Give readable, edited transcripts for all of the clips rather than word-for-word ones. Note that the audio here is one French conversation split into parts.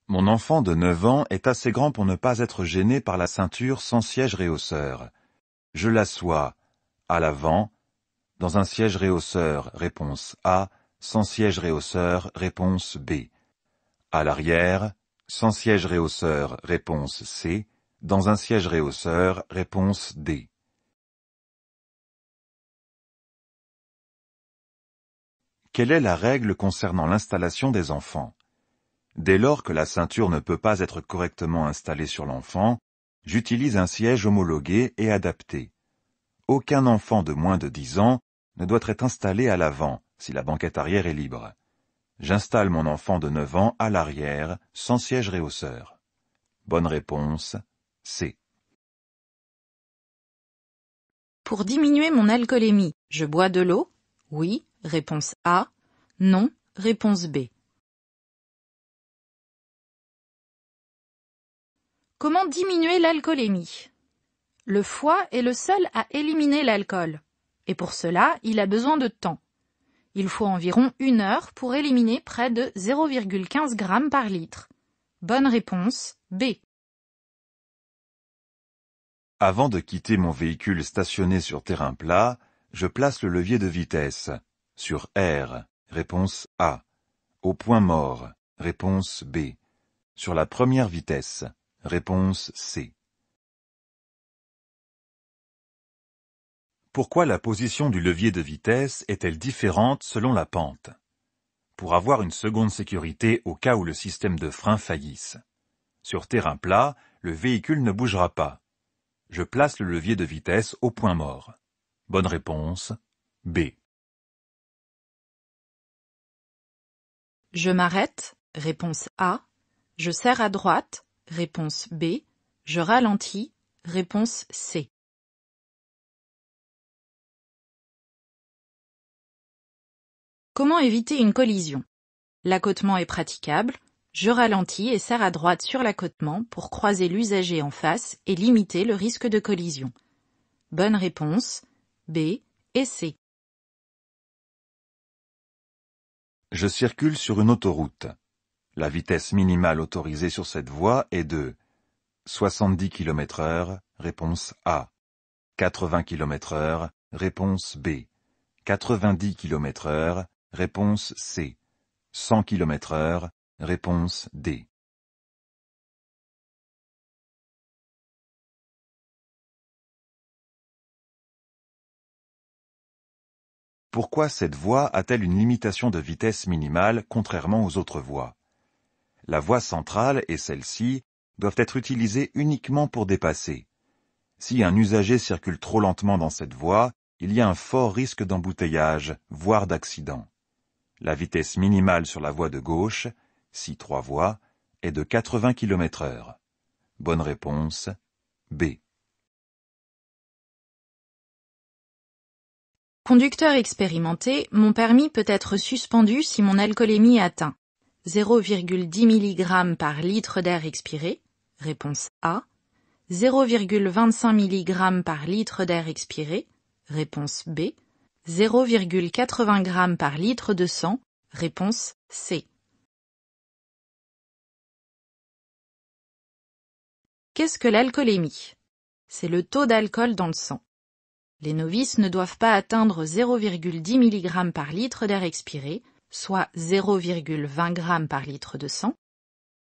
Mon enfant de 9 ans est assez grand pour ne pas être gêné par la ceinture sans siège réhausseur. Je l'assois à l'avant, dans un siège réhausseur, réponse A, sans siège réhausseur, réponse B. À l'arrière, sans siège réhausseur, réponse C, dans un siège réhausseur, réponse D. Quelle est la règle concernant l'installation des enfants? Dès lors que la ceinture ne peut pas être correctement installée sur l'enfant, j'utilise un siège homologué et adapté. Aucun enfant de moins de 10 ans ne doit être installé à l'avant, si la banquette arrière est libre. J'installe mon enfant de 9 ans à l'arrière, sans siège réhausseur. Bonne réponse, C. Pour diminuer mon alcoolémie, je bois de l'eau? Oui, réponse A. Non, réponse B. Comment diminuer l'alcoolémie? Le foie est le seul à éliminer l'alcool. Et pour cela, il a besoin de temps. Il faut environ 1 heure pour éliminer près de 0,15 g par litre. Bonne réponse, B. Avant de quitter mon véhicule stationné sur terrain plat, je place le levier de vitesse. Sur R, réponse A. Au point mort, réponse B. Sur la première vitesse, réponse C. Pourquoi la position du levier de vitesse est-elle différente selon la pente? Pour avoir une seconde sécurité au cas où le système de frein faillisse. Sur terrain plat, le véhicule ne bougera pas. Je place le levier de vitesse au point mort. Bonne réponse, B. Je m'arrête, réponse A. Je serre à droite, réponse B. Je ralentis, réponse C. Comment éviter une collision? L'accotement est praticable. Je ralentis et serre à droite sur l'accotement pour croiser l'usager en face et limiter le risque de collision. Bonne réponse, B et C. Je circule sur une autoroute. La vitesse minimale autorisée sur cette voie est de 70 km/h, réponse A. 80 km/h, réponse B. 90 km/h, réponse C. 100 km/h, réponse D. Pourquoi cette voie a-t-elle une limitation de vitesse minimale contrairement aux autres voies? La voie centrale et celle-ci doivent être utilisées uniquement pour dépasser. Si un usager circule trop lentement dans cette voie, il y a un fort risque d'embouteillage, voire d'accident. La vitesse minimale sur la voie de gauche, si 3 voies, est de 80 km/h. Bonne réponse, B. Conducteur expérimenté, mon permis peut être suspendu si mon alcoolémie atteint 0,10 mg par litre d'air expiré, réponse A, 0,25 mg par litre d'air expiré, réponse B, 0,80 g par litre de sang, réponse C. Qu'est-ce que l'alcoolémie? C'est le taux d'alcool dans le sang. Les novices ne doivent pas atteindre 0,10 mg par litre d'air expiré, soit 0,20 g par litre de sang,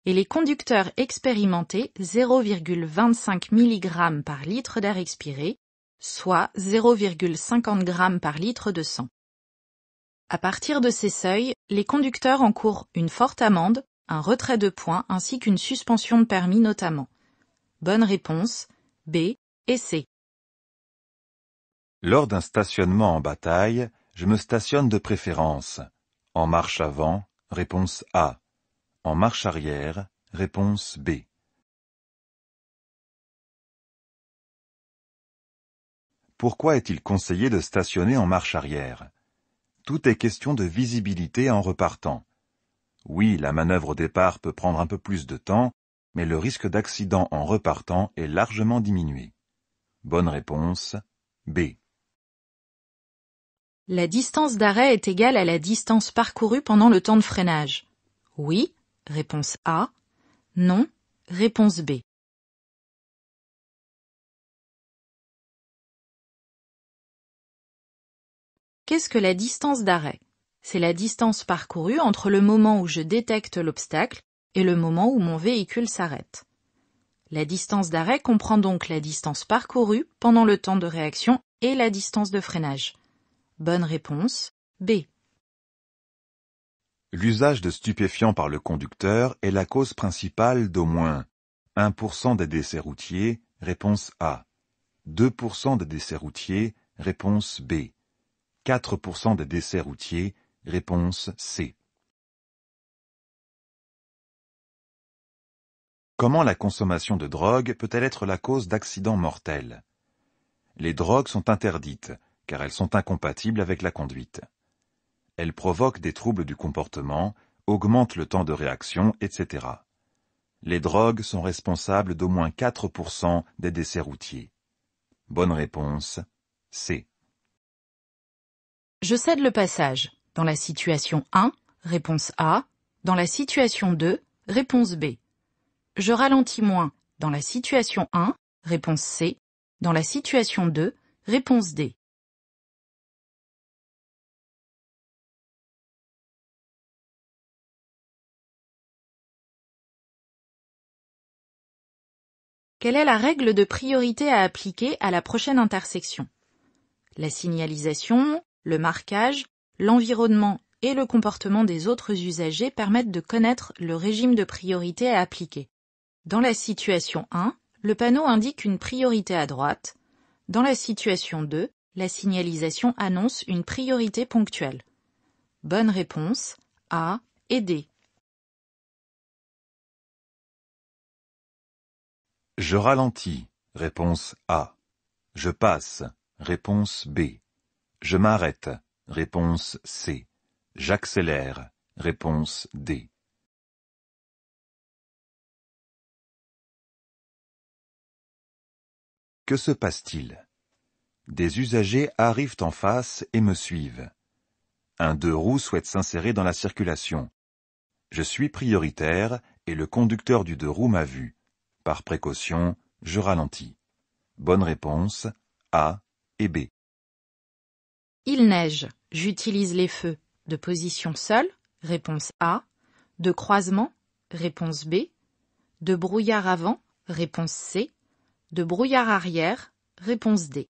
et les conducteurs expérimentés 0,25 mg par litre d'air expiré, soit 0,50 g par litre de sang. À partir de ces seuils, les conducteurs encourent une forte amende, un retrait de points ainsi qu'une suspension de permis notamment. Bonne réponse, B et C. Lors d'un stationnement en bataille, je me stationne de préférence. En marche avant, réponse A. En marche arrière, réponse B. Pourquoi est-il conseillé de stationner en marche arrière? Tout est question de visibilité en repartant. Oui, la manœuvre au départ peut prendre un peu plus de temps, mais le risque d'accident en repartant est largement diminué. Bonne réponse, B. La distance d'arrêt est égale à la distance parcourue pendant le temps de freinage. Oui, réponse A. Non. Réponse B. Qu'est-ce que la distance d'arrêt? C'est la distance parcourue entre le moment où je détecte l'obstacle et le moment où mon véhicule s'arrête. La distance d'arrêt comprend donc la distance parcourue pendant le temps de réaction et la distance de freinage. Bonne réponse, B. L'usage de stupéfiants par le conducteur est la cause principale d'au moins 1% des décès routiers, réponse A. 2% des décès routiers, réponse B. 4% des décès routiers, réponse C. Comment la consommation de drogue peut-elle être la cause d'accidents mortels? Les drogues sont interdites, car elles sont incompatibles avec la conduite. Elles provoquent des troubles du comportement, augmentent le temps de réaction, etc. Les drogues sont responsables d'au moins 4% des décès routiers. Bonne réponse, C. Je cède le passage. Dans la situation 1, réponse A. Dans la situation 2, réponse B. Je ralentis moins. Dans la situation 1, réponse C. Dans la situation 2, réponse D. Quelle est la règle de priorité à appliquer à la prochaine intersection? La signalisation, le marquage, l'environnement et le comportement des autres usagers permettent de connaître le régime de priorité à appliquer. Dans la situation 1, le panneau indique une priorité à droite. Dans la situation 2, la signalisation annonce une priorité ponctuelle. Bonne réponse, A et D. Je ralentis, réponse A. Je passe, réponse B. Je m'arrête, réponse C. J'accélère, réponse D. Que se passe-t-il? Des usagers arrivent en face et me suivent. Un deux roues souhaite s'insérer dans la circulation. Je suis prioritaire et le conducteur du deux roues m'a vu. Par précaution, je ralentis. Bonne réponse, A et B. Il neige. J'utilise les feux de position seule, réponse A, de croisement, réponse B, de brouillard avant, réponse C, de brouillard arrière, réponse D.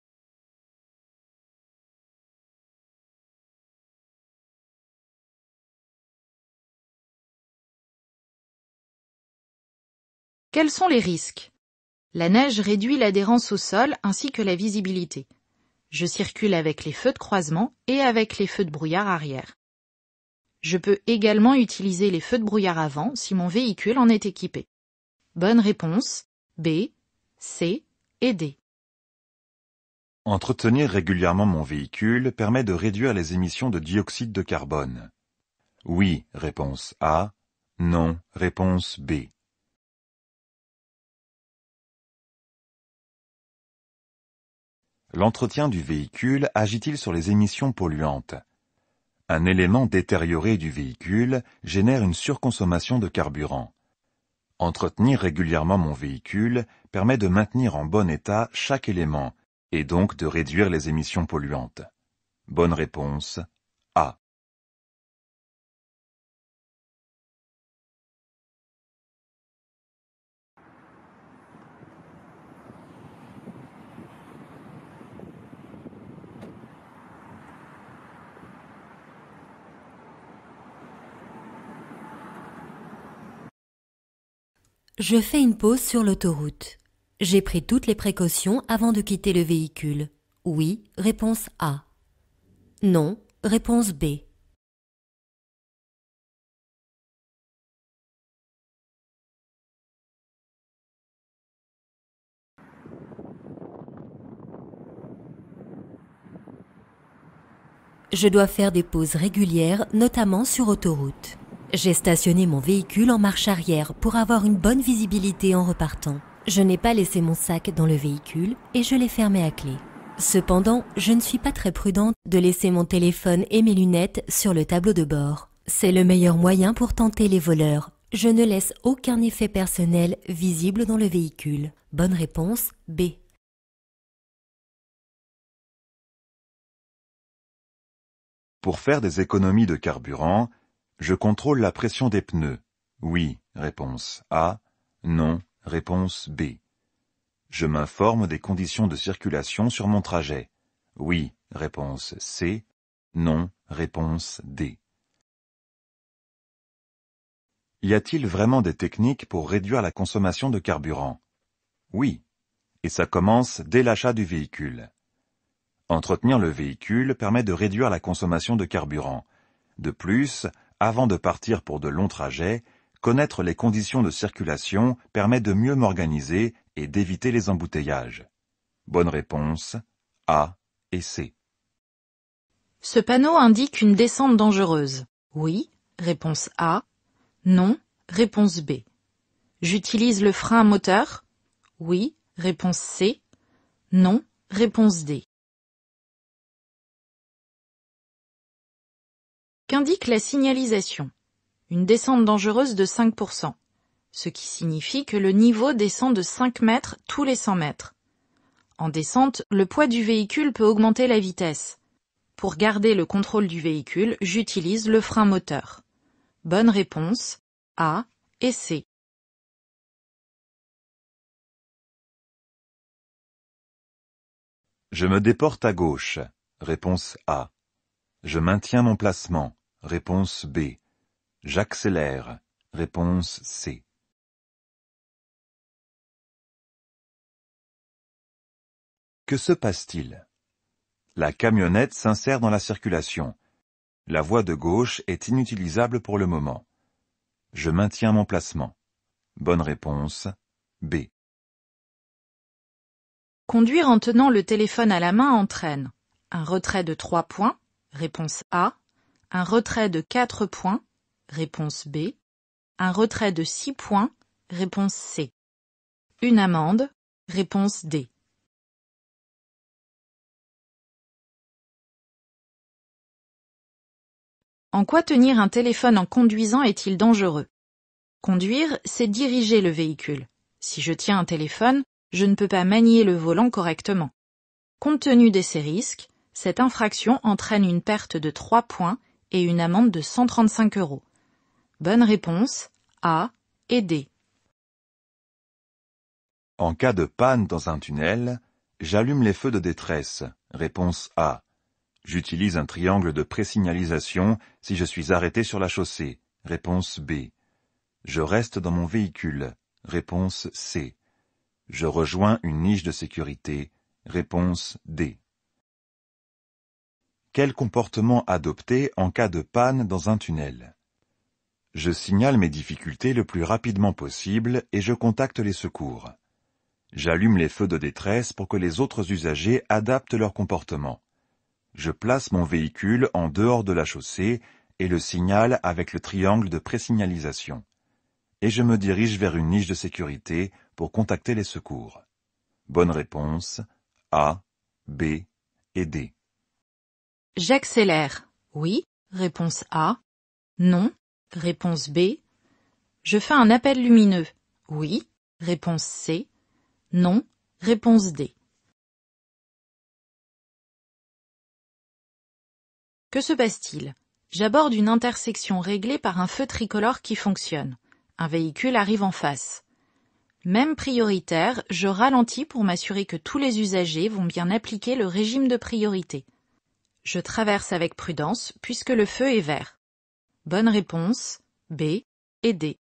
Quels sont les risques? La neige réduit l'adhérence au sol ainsi que la visibilité. Je circule avec les feux de croisement et avec les feux de brouillard arrière. Je peux également utiliser les feux de brouillard avant si mon véhicule en est équipé. Bonne réponse, B, C et D. Entretenir régulièrement mon véhicule permet de réduire les émissions de dioxyde de carbone. Oui, réponse A. Non, réponse B. L'entretien du véhicule agit-il sur les émissions polluantes? Un élément détérioré du véhicule génère une surconsommation de carburant. Entretenir régulièrement mon véhicule permet de maintenir en bon état chaque élément et donc de réduire les émissions polluantes. Bonne réponse, A. Je fais une pause sur l'autoroute. J'ai pris toutes les précautions avant de quitter le véhicule. Oui, réponse A. Non, réponse B. Je dois faire des pauses régulières, notamment sur autoroute. J'ai stationné mon véhicule en marche arrière pour avoir une bonne visibilité en repartant. Je n'ai pas laissé mon sac dans le véhicule et je l'ai fermé à clé. Cependant, je ne suis pas très prudente de laisser mon téléphone et mes lunettes sur le tableau de bord. C'est le meilleur moyen pour tenter les voleurs. Je ne laisse aucun effet personnel visible dans le véhicule. Bonne réponse B. Pour faire des économies de carburant, je contrôle la pression des pneus. Oui, réponse A. Non, réponse B. Je m'informe des conditions de circulation sur mon trajet. Oui, réponse C. Non, réponse D. Y a-t-il vraiment des techniques pour réduire la consommation de carburant? Oui, et ça commence dès l'achat du véhicule. Entretenir le véhicule permet de réduire la consommation de carburant. De plus, avant de partir pour de longs trajets, connaître les conditions de circulation permet de mieux m'organiser et d'éviter les embouteillages. Bonne réponse A et C. Ce panneau indique une descente dangereuse. Oui, réponse A. Non, réponse B. J'utilise le frein à moteur? Oui, réponse C. Non, réponse D. Qu'indique la signalisation? Une descente dangereuse de 5%, ce qui signifie que le niveau descend de 5 mètres tous les 100 mètres. En descente, le poids du véhicule peut augmenter la vitesse. Pour garder le contrôle du véhicule, j'utilise le frein moteur. Bonne réponse A et C. Je me déporte à gauche. Réponse A. Je maintiens mon placement. Réponse B. J'accélère. Réponse C. Que se passe-t-il? La camionnette s'insère dans la circulation. La voie de gauche est inutilisable pour le moment. Je maintiens mon placement. Bonne réponse B. Conduire en tenant le téléphone à la main entraîne un retrait de 3 points, réponse A, un retrait de 4 points, réponse B, un retrait de 6 points, réponse C. Une amende, réponse D. En quoi tenir un téléphone en conduisant est-il dangereux? Conduire, c'est diriger le véhicule. Si je tiens un téléphone, je ne peux pas manier le volant correctement. Compte tenu de ces risques, cette infraction entraîne une perte de 3 points et une amende de 135 €. Bonne réponse A et D. En cas de panne dans un tunnel, j'allume les feux de détresse. Réponse A. J'utilise un triangle de présignalisation si je suis arrêté sur la chaussée. Réponse B. Je reste dans mon véhicule. Réponse C. Je rejoins une niche de sécurité. Réponse D. Quel comportement adopter en cas de panne dans un tunnel? Je signale mes difficultés le plus rapidement possible et je contacte les secours. J'allume les feux de détresse pour que les autres usagers adaptent leur comportement. Je place mon véhicule en dehors de la chaussée et le signale avec le triangle de présignalisation. Et je me dirige vers une niche de sécurité pour contacter les secours. Bonne réponse A, B et D. J'accélère. Oui, réponse A. Non, réponse B. Je fais un appel lumineux. Oui, réponse C. Non, réponse D. Que se passe-t-il? J'aborde une intersection réglée par un feu tricolore qui fonctionne. Un véhicule arrive en face. Même prioritaire, je ralentis pour m'assurer que tous les usagers vont bien appliquer le régime de priorité. Je traverse avec prudence puisque le feu est vert. Bonne réponse B et D.